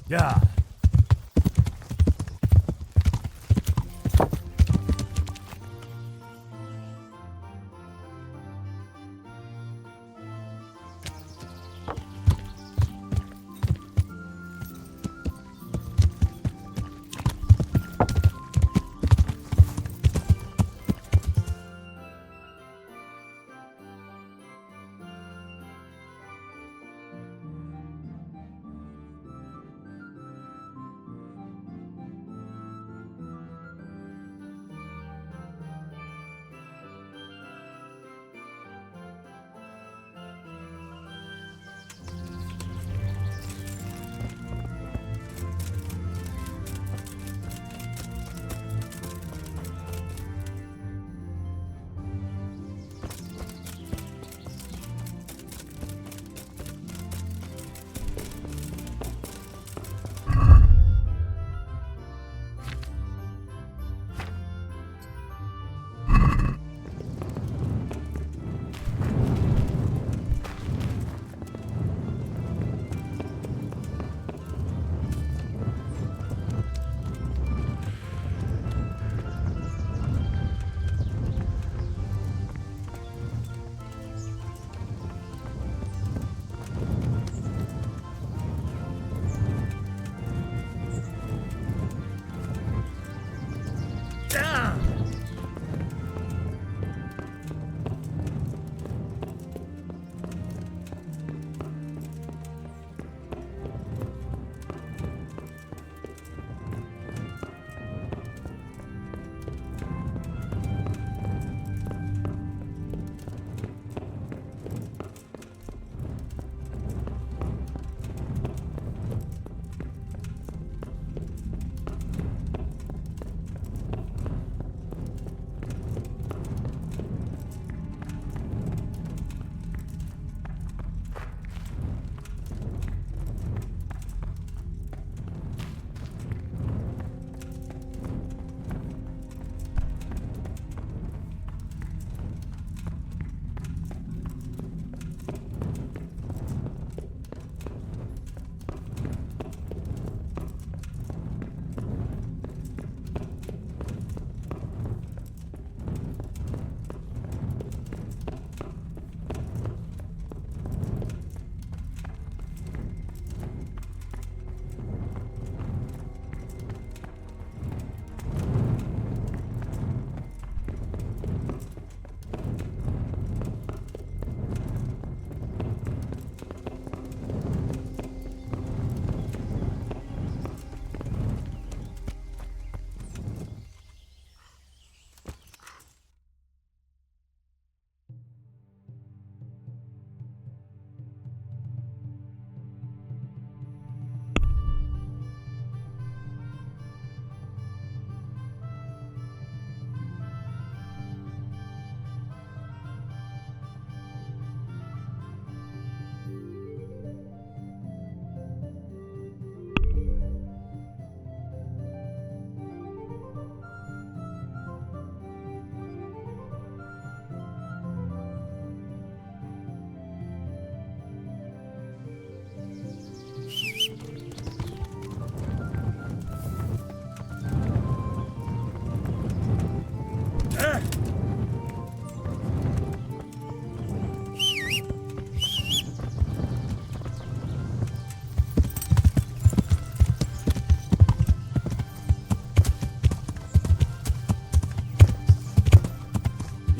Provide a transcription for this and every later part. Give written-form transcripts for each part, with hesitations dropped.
Yeah.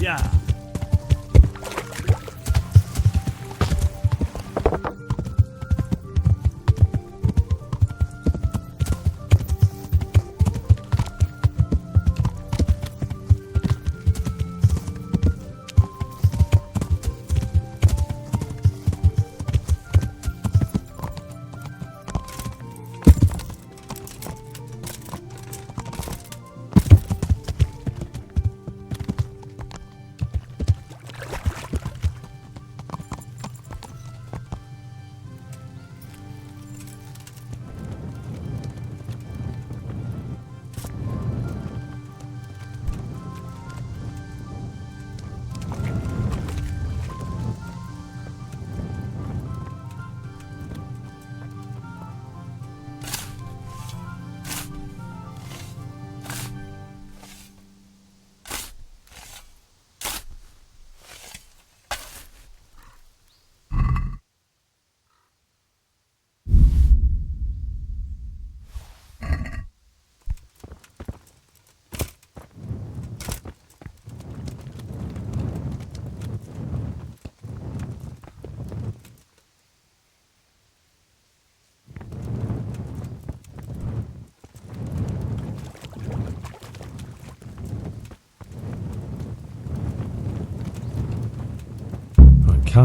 Yeah.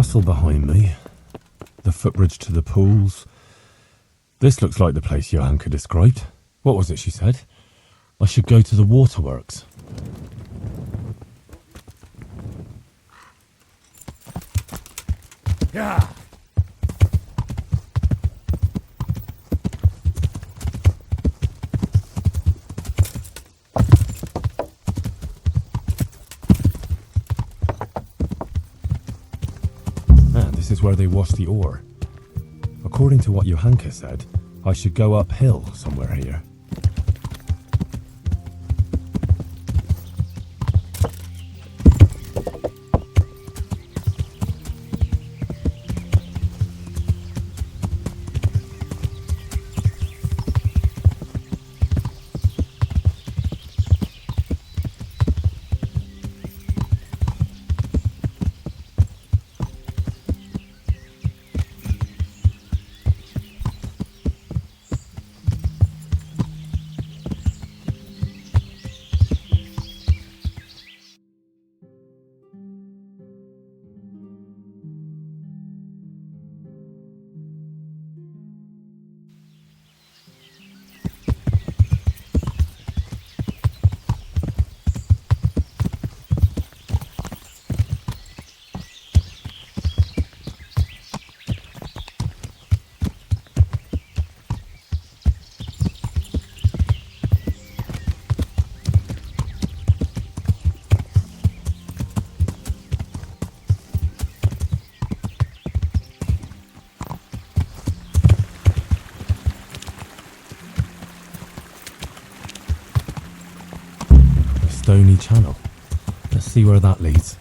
castle behind me. The footbridge to the pools. This looks like the place Johanka described. What was it she said? I should go to the waterworks. Yeah. This is where they wash the ore. According to what Johanka said, I should go uphill somewhere here. Stony channel. Let's see where that leads.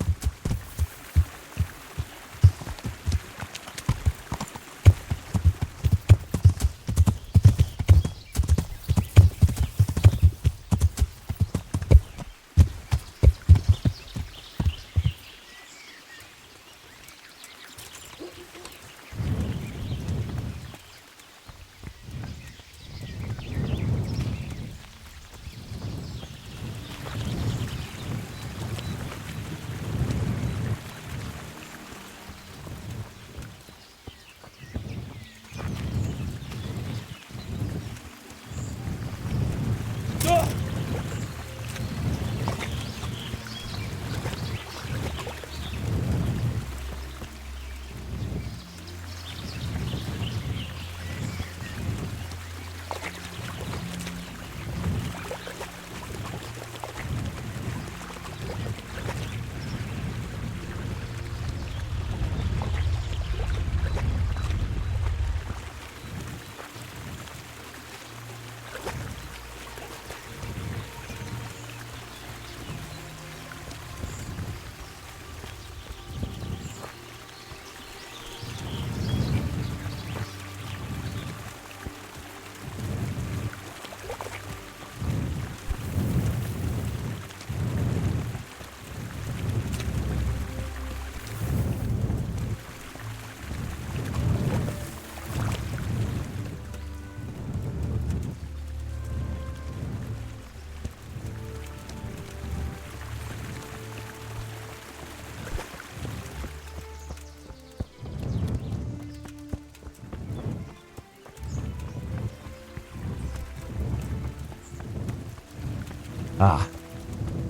Ah,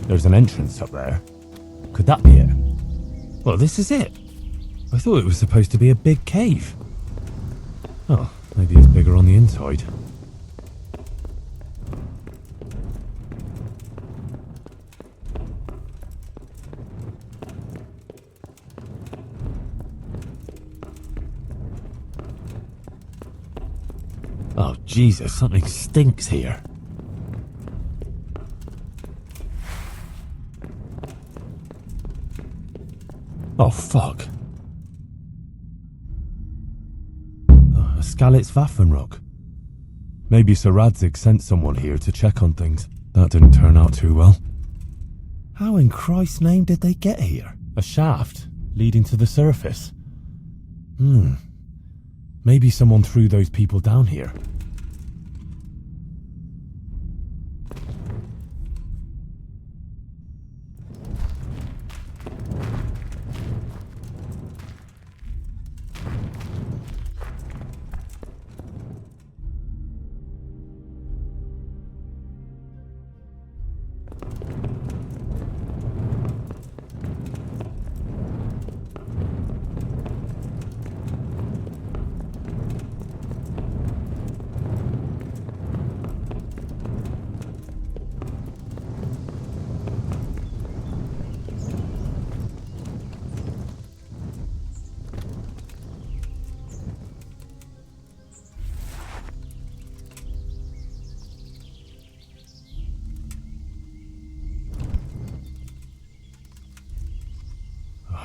there's an entrance up there. Could that be it? Well, this is it. I thought it was supposed to be a big cave. Oh, maybe it's bigger on the inside. Oh, Jesus, something stinks here. Oh, fuck. Oh, a Skalitz Waffenrock. Maybe Sir Radzig sent someone here to check on things. That didn't turn out too well. How in Christ's name did they get here? A shaft leading to the surface. Maybe someone threw those people down here.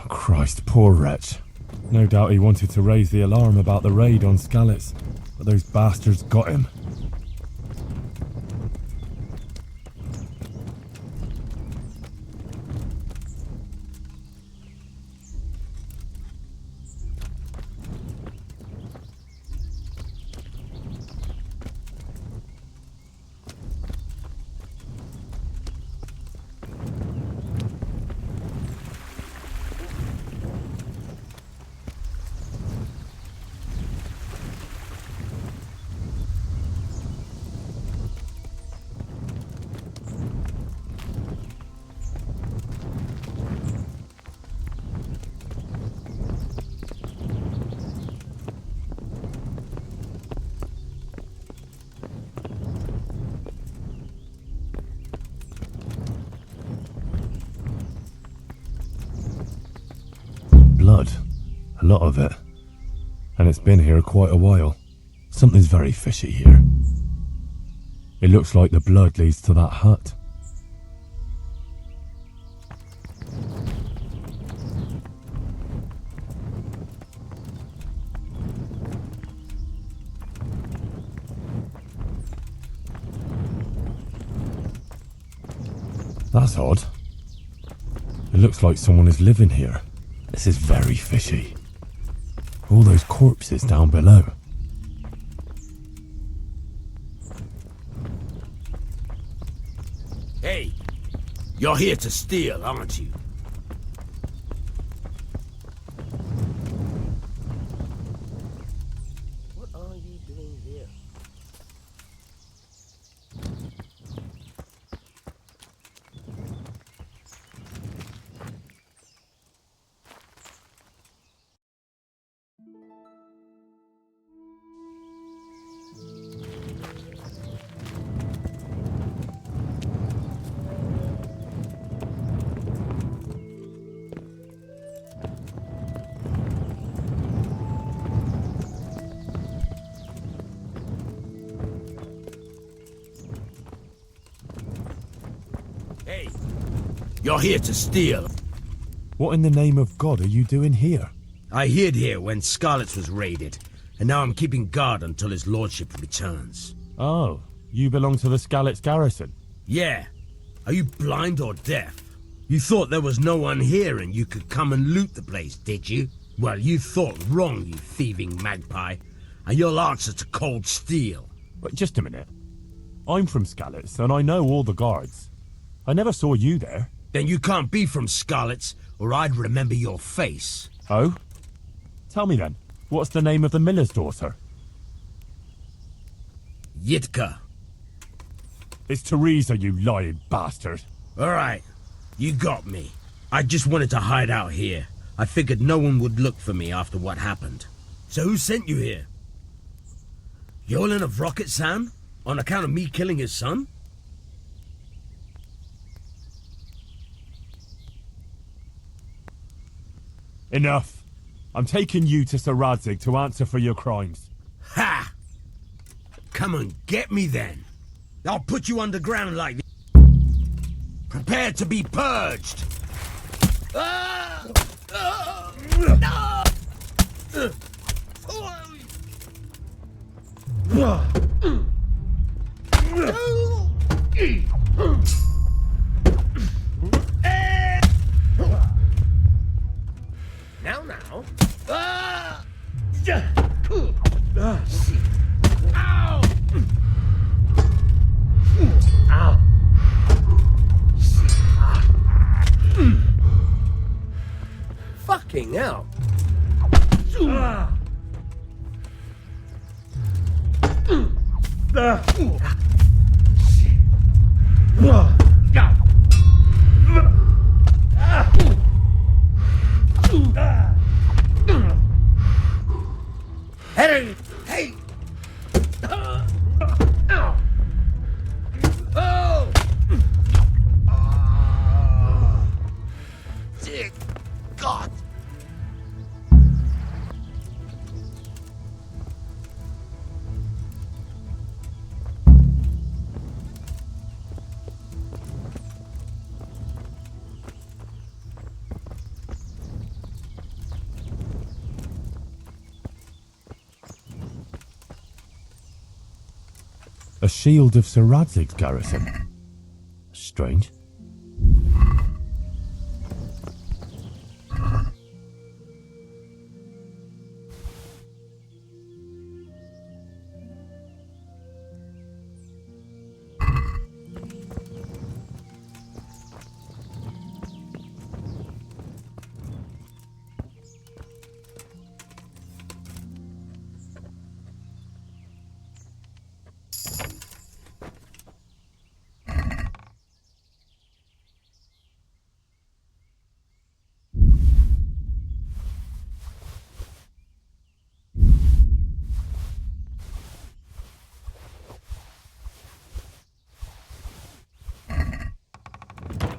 Christ, poor wretch. No doubt he wanted to raise the alarm about the raid on Skalitz, but those bastards got him. Blood. A lot of it. And it's been here quite a while. Something's very fishy here. It looks like the blood leads to that hut. That's odd. It looks like someone is living here. This is very fishy. All those corpses down below. Hey, you're here to steal, aren't you? What are you doing here? Hey, you're here to steal. What in the name of God are you doing here? I hid here when Skalitz was raided, and now I'm keeping guard until his lordship returns. Oh, you belong to the Skalitz garrison? Yeah. Are you blind or deaf? You thought there was no one here and you could come and loot the place, did you? Well, you thought wrong, you thieving magpie, and you'll answer to cold steel. But just a minute. I'm from Skalitz, and I know all the guards. I never saw you there. Then you can't be from Skalitz, or I'd remember your face. Oh? Tell me then, what's the name of the miller's daughter? Yitka. It's Teresa, you lying bastard. Alright, you got me. I just wanted to hide out here. I figured no one would look for me after what happened. So who sent you here? Yolen of Rocket-san? On account of me killing his son? Enough. I'm taking you to Sir Radzig to answer for your crimes. Ha! Come and get me then. I'll put you underground like this. Prepare to be purged. Ah! Ah! Ah! Now. Ah! Ow! Ow! Fucking hell! Hey! Hey! Ow! Oh! Dear God! A shield of Sir Radzig's garrison. Strange.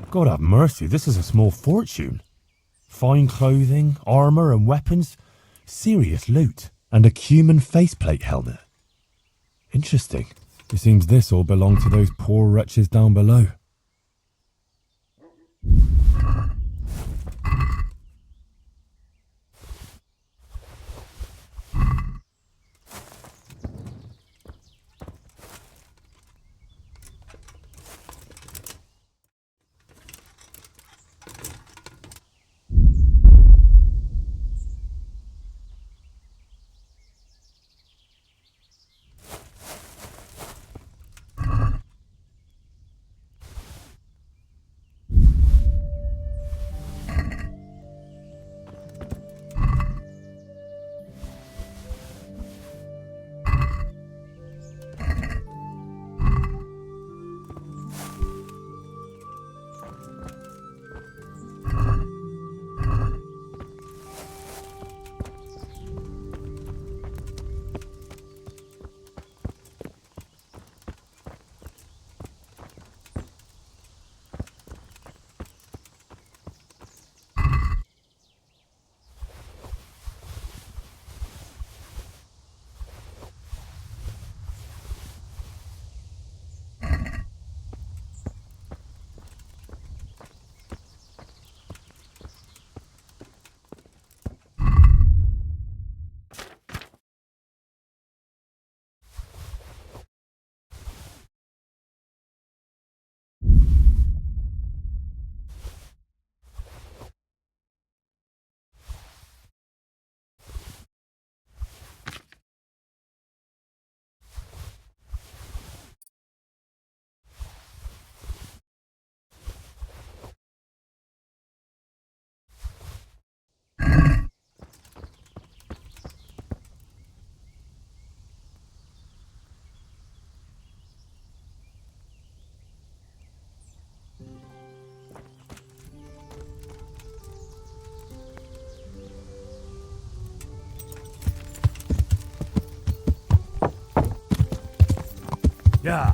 God have mercy, this is a small fortune. Fine clothing, armour and weapons, serious loot, and a human faceplate helmet. Interesting. It seems this all belonged to those poor wretches down below. Yeah.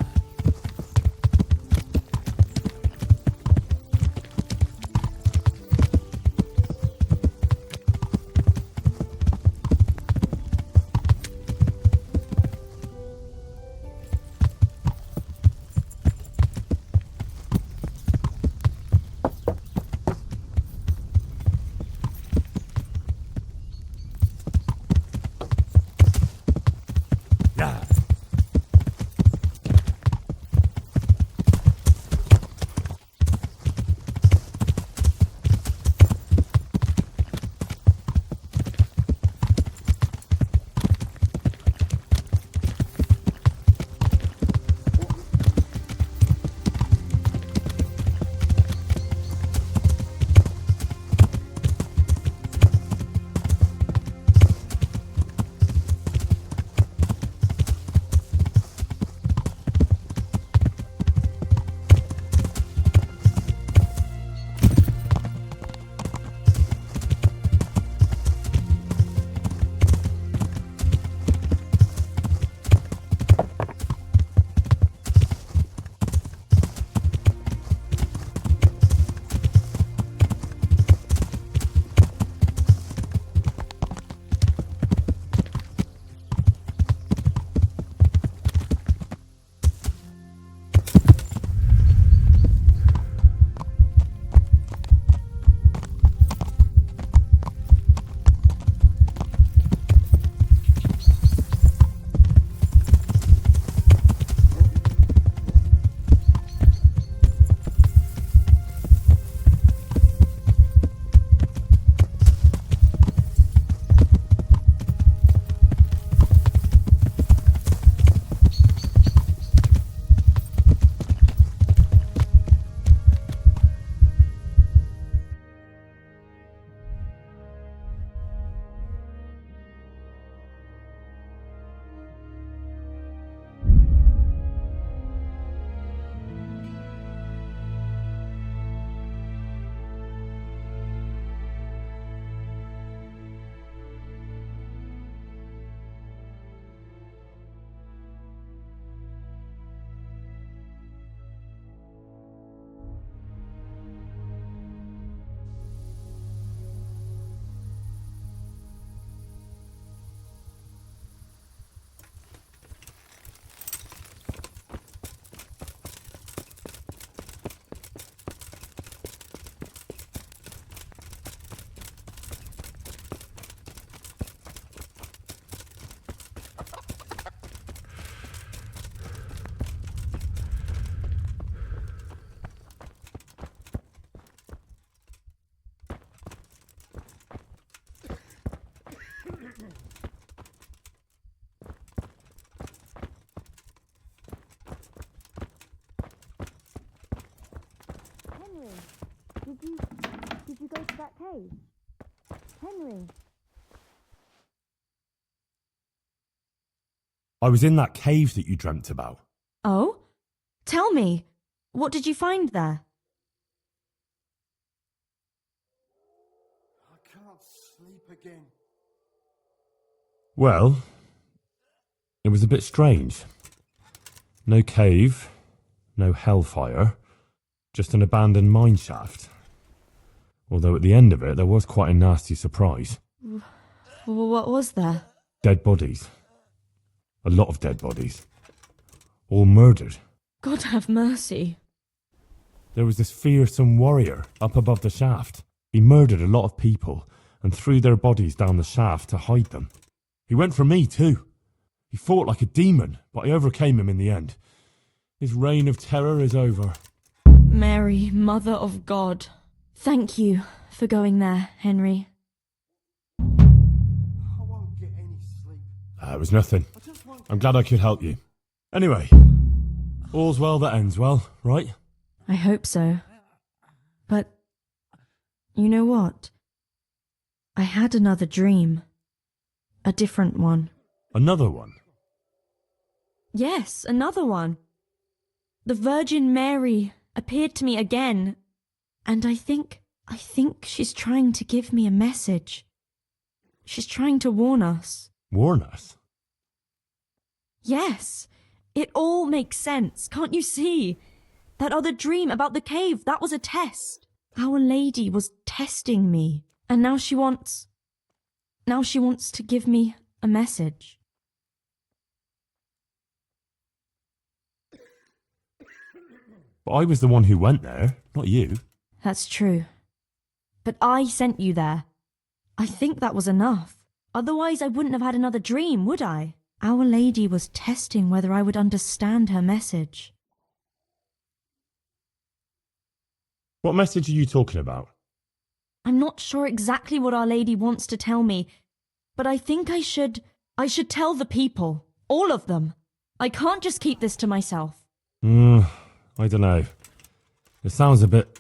say? Henry. I was in that cave that you dreamt about. Oh? Tell me, what did you find there? I can't sleep again. Well, it was a bit strange. No cave, no hellfire, just an abandoned mine shaft. Although at the end of it, there was quite a nasty surprise. What was there? Dead bodies. A lot of dead bodies. All murdered. God have mercy. There was this fearsome warrior up above the shaft. He murdered a lot of people and threw their bodies down the shaft to hide them. He went for me too. He fought like a demon, but I overcame him in the end. His reign of terror is over. Mary, Mother of God. Thank you for going there, Henry. I won't get any sleep. It was nothing. I'm glad I could help you. Anyway, all's well that ends well, right? I hope so. But, you know what? I had another dream. A different one. Another one? Yes, another one. The Virgin Mary appeared to me again, and I think she's trying to give me a message. She's trying to warn us. Warn us? Yes, it all makes sense, can't you see? That other dream about the cave, that was a test. Our Lady was testing me, and now she wants to give me a message. But I was the one who went there, not you. That's true. But I sent you there. I think that was enough. Otherwise I wouldn't have had another dream, would I? Our Lady was testing whether I would understand her message. What message are you talking about? I'm not sure exactly what Our Lady wants to tell me, but I think I should tell the people. All of them. I can't just keep this to myself. I don't know. It sounds a bit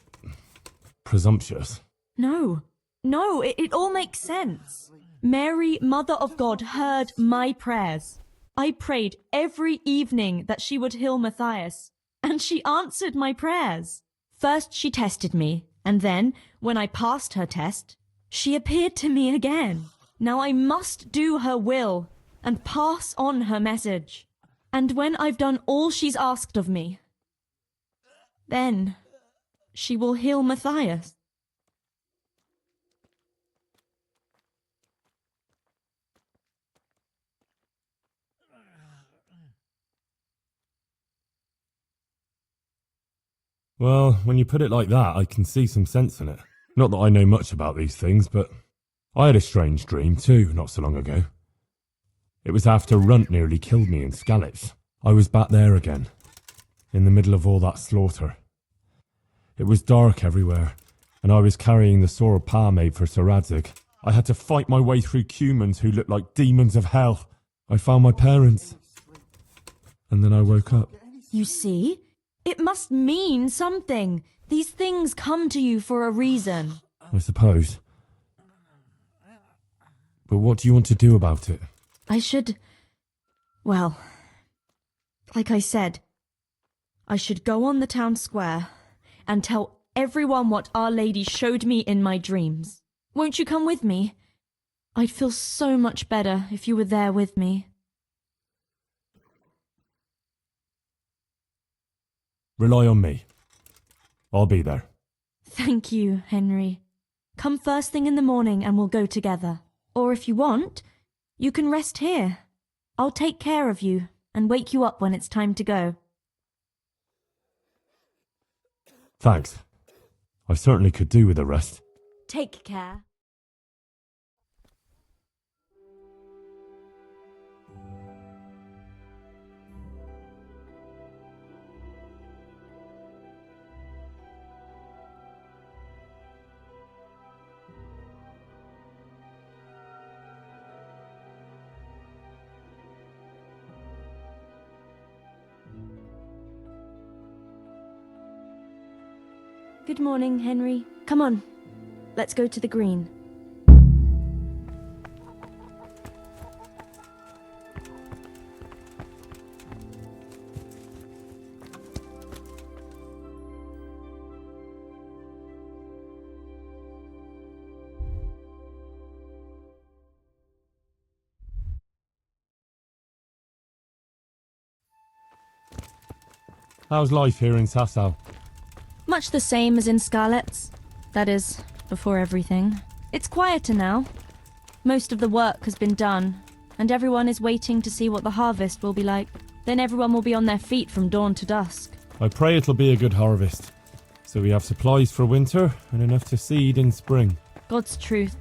presumptuous. No, it all makes sense. Mary, Mother of God, heard my prayers. I prayed every evening that she would heal Matthias, and she answered my prayers. First she tested me, and then, when I passed her test, she appeared to me again. Now I must do her will and pass on her message. And when I've done all she's asked of me, then she will heal Matthias. Well, when you put it like that, I can see some sense in it. Not that I know much about these things, but I had a strange dream too, not so long ago. It was after Runt nearly killed me in Skalitz. I was back there again, in the middle of all that slaughter. It was dark everywhere, and I was carrying the sword Pa made for Sir Radzig. I had to fight my way through humans who looked like demons of hell. I found my parents, and then I woke up. You see? It must mean something. These things come to you for a reason. I suppose. But what do you want to do about it? Well, like I said, I should go on the town square and tell everyone what Our Lady showed me in my dreams. Won't you come with me? I'd feel so much better if you were there with me. Rely on me. I'll be there. Thank you, Henry. Come first thing in the morning and we'll go together. Or if you want, you can rest here. I'll take care of you and wake you up when it's time to go. Thanks. I certainly could do with a rest. Take care. Good morning, Henry. Come on. Let's go to the green. How's life here in Sasau? Much the same as in Scarlet's. That is, before everything. It's quieter now. Most of the work has been done, and everyone is waiting to see what the harvest will be like. Then everyone will be on their feet from dawn to dusk. I pray it'll be a good harvest, so we have supplies for winter and enough to seed in spring. God's truth.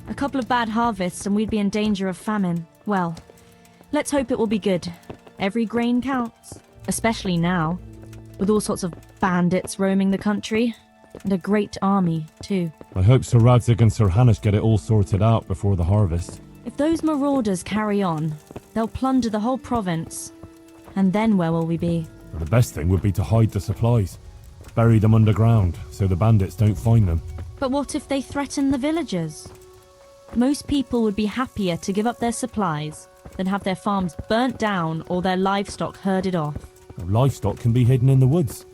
A couple of bad harvests and we'd be in danger of famine. Well, let's hope it will be good. Every grain counts, especially now, with all sorts of bandits roaming the country, and a great army, too. I hope Sir Radzig and Sir Hanush get it all sorted out before the harvest. If those marauders carry on, they'll plunder the whole province. And then where will we be? But the best thing would be to hide the supplies. Bury them underground, so the bandits don't find them. But what if they threaten the villagers? Most people would be happier to give up their supplies than have their farms burnt down or their livestock herded off. Livestock can be hidden in the woods.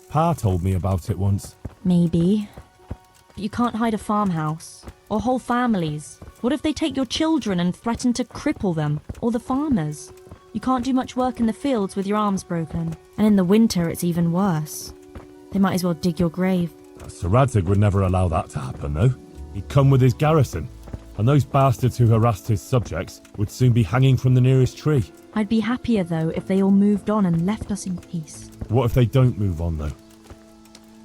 Pa told me about it once. Maybe. But you can't hide a farmhouse. Or whole families. What if they take your children and threaten to cripple them? Or the farmers? You can't do much work in the fields with your arms broken. And in the winter it's even worse. They might as well dig your grave. Sir Radzig would never allow that to happen, though. He'd come with his garrison, and those bastards who harassed his subjects would soon be hanging from the nearest tree. I'd be happier, though, if they all moved on and left us in peace. What if they don't move on, though?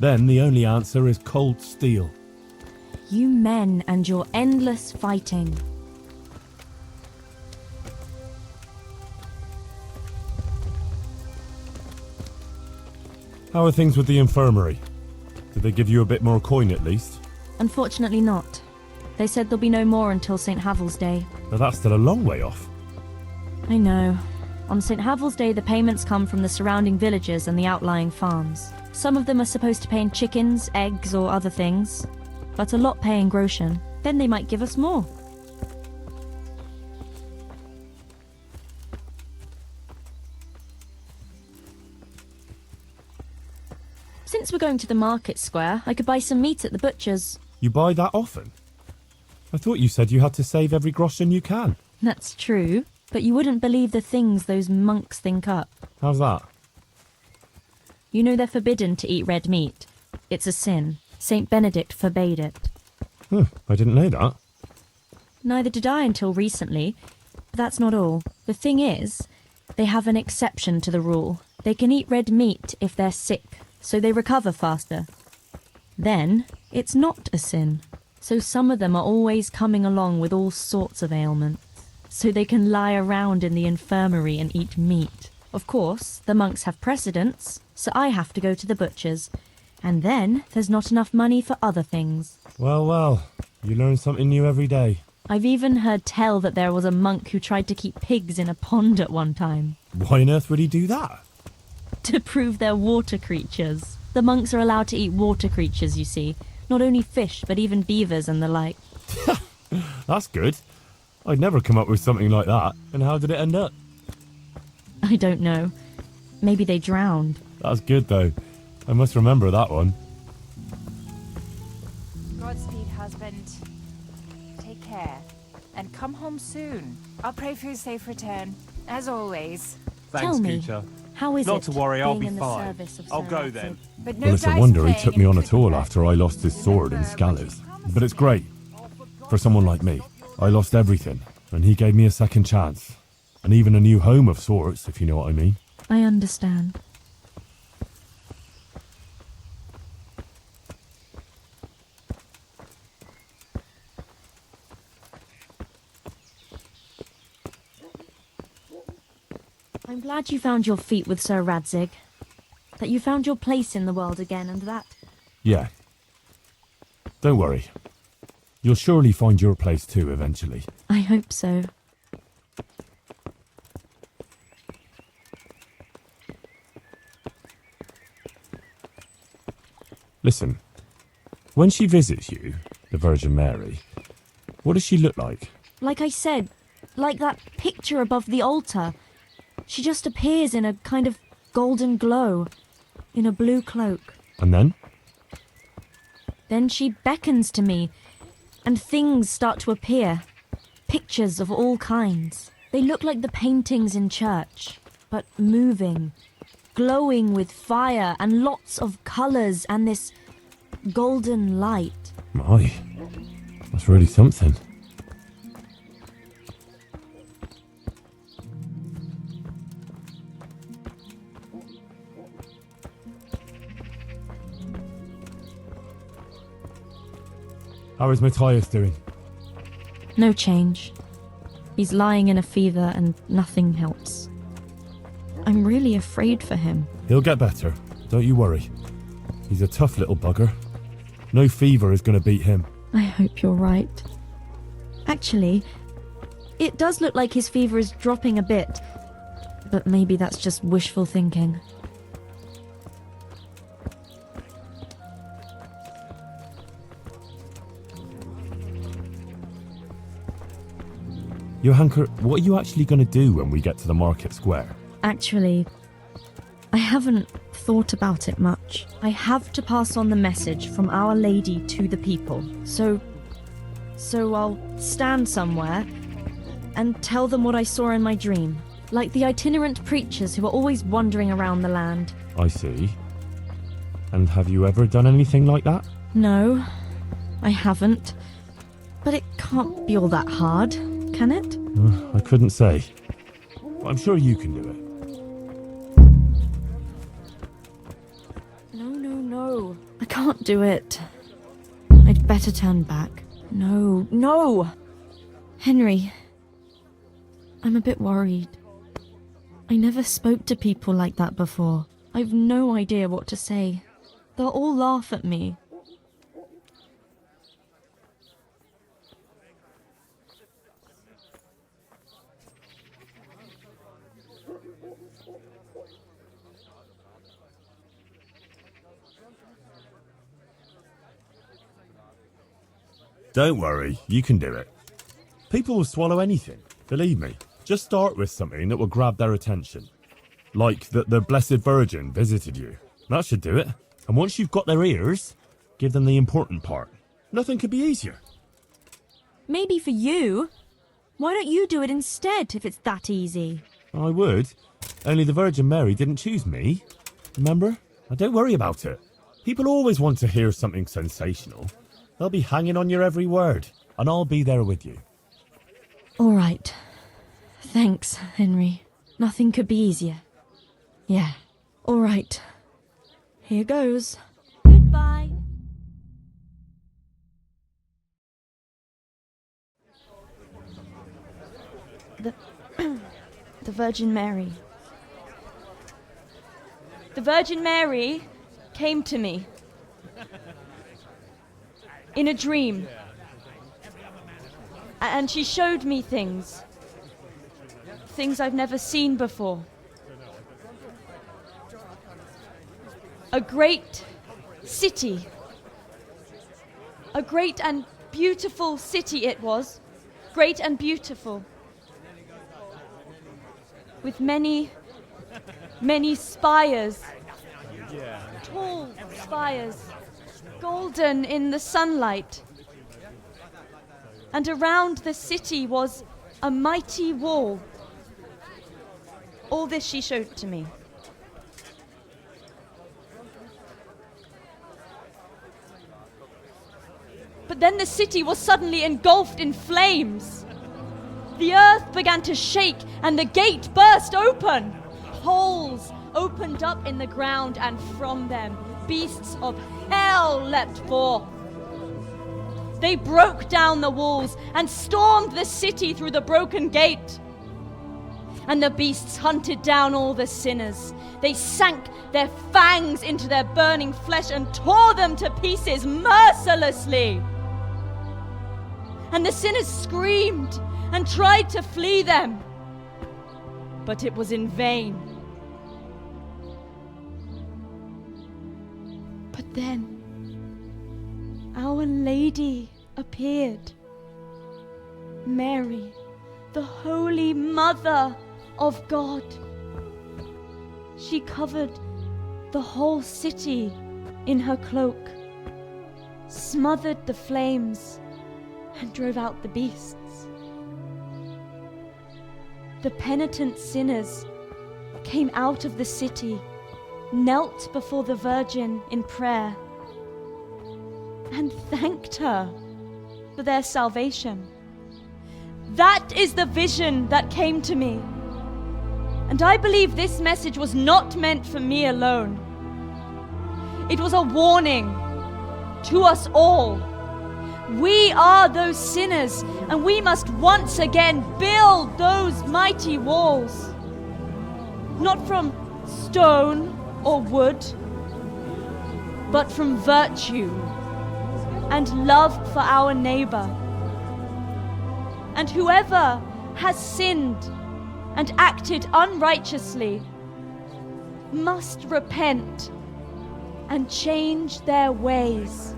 Then the only answer is cold steel. You men and your endless fighting. How are things with the infirmary? Did they give you a bit more coin at least? Unfortunately not. They said there'll be no more until St. Havel's Day. But that's still a long way off. I know. On St. Havel's Day, the payments come from the surrounding villages and the outlying farms. Some of them are supposed to pay in chickens, eggs, or other things, but a lot pay in groschen. Then they might give us more. Since we're going to the market square, I could buy some meat at the butcher's. You buy that often? I thought you said you had to save every groschen you can. That's true, but you wouldn't believe the things those monks think up. How's that? You know they're forbidden to eat red meat. It's a sin. Saint Benedict forbade it. I didn't know that. Neither did I until recently. But that's not all. The thing is, they have an exception to the rule. They can eat red meat if they're sick, so they recover faster. Then, it's not a sin. So some of them are always coming along with all sorts of ailments, so they can lie around in the infirmary and eat meat. Of course, the monks have precedence, so I have to go to the butcher's. And then, there's not enough money for other things. Well, you learn something new every day. I've even heard tell that there was a monk who tried to keep pigs in a pond at one time. Why on earth would he do that? To prove they're water creatures. The monks are allowed to eat water creatures, you see. Not only fish, but even beavers and the like. That's good. I'd never come up with something like that. And how did it end up? I don't know. Maybe they drowned. That's good, though. I must remember that one. Godspeed, husband. Take care. And come home soon. I'll pray for your safe return, as always. Thanks, Tell me, Kucha. how is Not it to worry, I'll being be in the fine. service of I'll Sir go Radzig? then. But no Well, it's a dice wonder he playing took in me on at cricket all match. after I lost his sword in Scalise. But it's great. For someone like me. I lost everything, and he gave me a second chance. And even a new home of sorts, if you know what I mean. I understand. I'm glad you found your feet with Sir Radzig. That you found your place in the world again, and that... Yeah. Don't worry. You'll surely find your place too, eventually. I hope so. Listen, When she visits you, the Virgin Mary, what does she look like? Like I said, like that picture above the altar. She just appears in a kind of golden glow, in a blue cloak. And then? Then she beckons to me, and things start to appear. Pictures of all kinds. They look like the paintings in church, but moving, glowing with fire and lots of colours and this golden light. My, that's really something. How is Matthias doing? No change. He's lying in a fever and nothing helps. I'm really afraid for him. He'll get better, don't you worry. He's a tough little bugger. No fever is going to beat him. I hope you're right. Actually, it does look like his fever is dropping a bit, but maybe that's just wishful thinking. Johanker, what are you actually going to do when we get to the market square? Actually, I haven't thought about it much. I have to pass on the message from Our Lady to the people. So I'll stand somewhere and tell them what I saw in my dream. Like the itinerant preachers who are always wandering around the land. I see. And have you ever done anything like that? No, I haven't. But it can't be all that hard, can it? I couldn't say. But I'm sure you can do it. No. I can't do it. I'd better turn back. No! Henry, I'm a bit worried. I never spoke to people like that before. I've no idea what to say. They'll all laugh at me. Don't worry, you can do it. People will swallow anything, believe me. Just start with something that will grab their attention. Like that the Blessed Virgin visited you. That should do it. And once you've got their ears, give them the important part. Nothing could be easier. Maybe for you. Why don't you do it instead if it's that easy? I would. Only the Virgin Mary didn't choose me. Remember? Now don't worry about it. People always want to hear something sensational. They'll be hanging on your every word, and I'll be there with you. All right. Thanks, Henry. Nothing could be easier. Yeah. All right. Here goes. Goodbye. The Virgin Mary. The Virgin Mary came to me in a dream, and she showed me things I've never seen before. A great city, a great and beautiful city it was, great and beautiful, with many spires, tall spires, golden in the sunlight. And around the city was a mighty wall. All this she showed to me. But then the city was suddenly engulfed in flames. The earth began to shake and the gate burst open. Holes opened up in the ground, and from them beasts of hell leapt forth. They broke down the walls and stormed the city through the broken gate. And the beasts hunted down all the sinners. They sank their fangs into their burning flesh and tore them to pieces mercilessly. And the sinners screamed and tried to flee them, but it was in vain. But then Our Lady appeared. Mary, the Holy Mother of God. She covered the whole city in her cloak, smothered the flames, and drove out the beasts. The penitent sinners came out of the city, knelt before the Virgin in prayer, and thanked her for their salvation. That is the vision that came to me. And I believe this message was not meant for me alone. It was a warning to us all. We are those sinners, and we must once again build those mighty walls. Not from stone or wood, but from virtue and love for our neighbor. And whoever has sinned and acted unrighteously must repent and change their ways.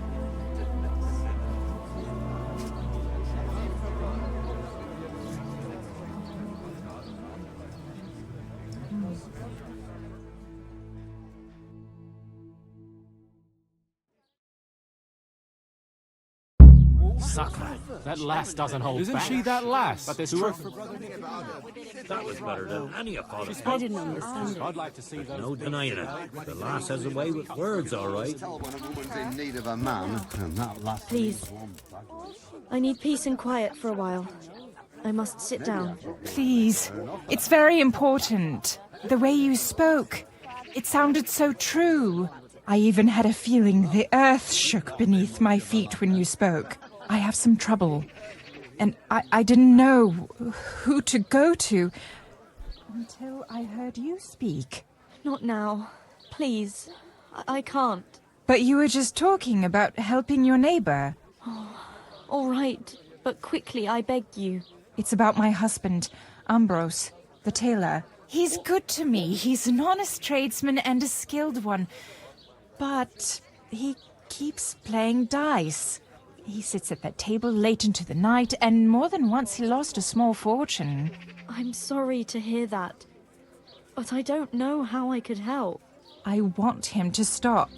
Sucker. That lass doesn't hold Isn't back. she that lass? But there's Whoever- truth. That was better than any of Father. I didn't understand it. I'd like to see those. No denying it. The lass has a way with words, all right. Tell when a woman's in need of a man, and that last Please. I need peace and quiet for a while. I must sit down. Please. It's very important. The way you spoke. It sounded so true. I even had a feeling the earth shook beneath my feet when you spoke. I have some trouble. And I didn't know who to go to until I heard you speak. Not now. Please. I can't. But you were just talking about helping your neighbor. All right, but quickly, I beg you. It's about my husband, Ambrose, the tailor. He's good to me. He's an honest tradesman and a skilled one. But he keeps playing dice. He sits at that table late into the night, and more than once he lost a small fortune. I'm sorry to hear that, but I don't know how I could help. I want him to stop,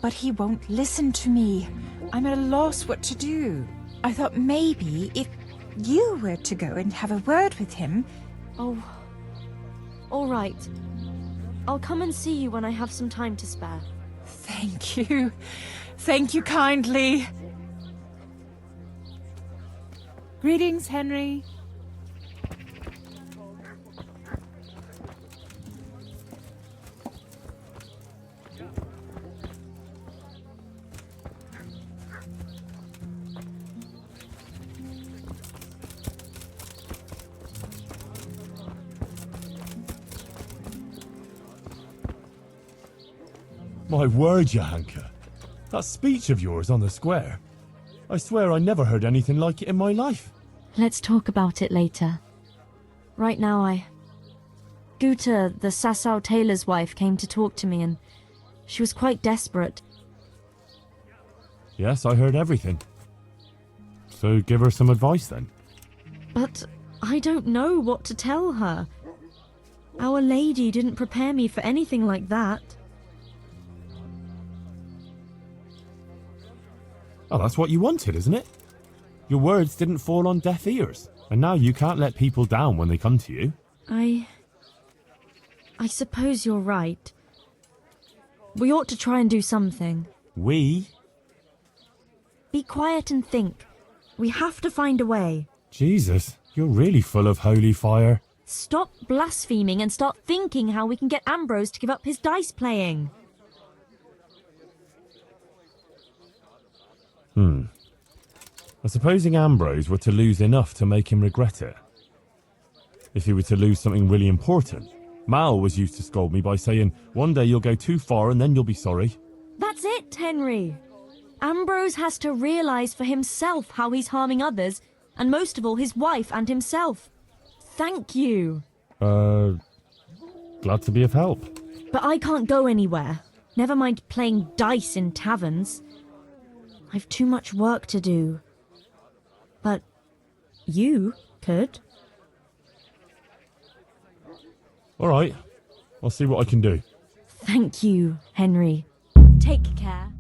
but he won't listen to me. I'm at a loss what to do. I thought maybe if you were to go and have a word with him. Oh, all right. I'll come and see you when I have some time to spare. Thank you. Thank you kindly. Greetings, Henry. My word, Johanka. That speech of yours on the square. I swear I never heard anything like it in my life. Let's talk about it later. Right now, Guta, the Sasau tailor's wife, came to talk to me, and she was quite desperate. Yes, I heard everything. So give her some advice then. But I don't know what to tell her. Our Lady didn't prepare me for anything like that. Oh, that's what you wanted, isn't it? Your words didn't fall on deaf ears, and now you can't let people down when they come to you. I suppose you're right. We ought to try and do something. We? Be quiet and think. We have to find a way. Jesus, you're really full of holy fire. Stop blaspheming and start thinking how we can get Ambrose to give up his dice playing. Supposing Ambrose were to lose enough to make him regret it. If he were to lose something really important. Mal was used to scold me by saying, one day you'll go too far and then you'll be sorry. That's it, Henry. Ambrose has to realize for himself how he's harming others, and most of all his wife and himself. Thank you. Glad to be of help. But I can't go anywhere. Never mind playing dice in taverns. I've too much work to do. But you could. Alright, I'll see what I can do. Thank you, Henry. Take care.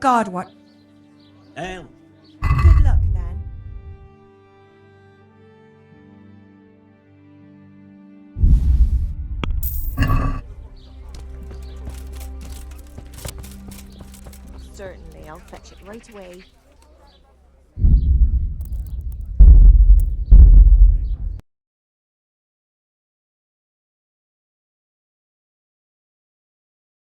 God, what? Good Good luck, then. Certainly, I'll fetch it right away.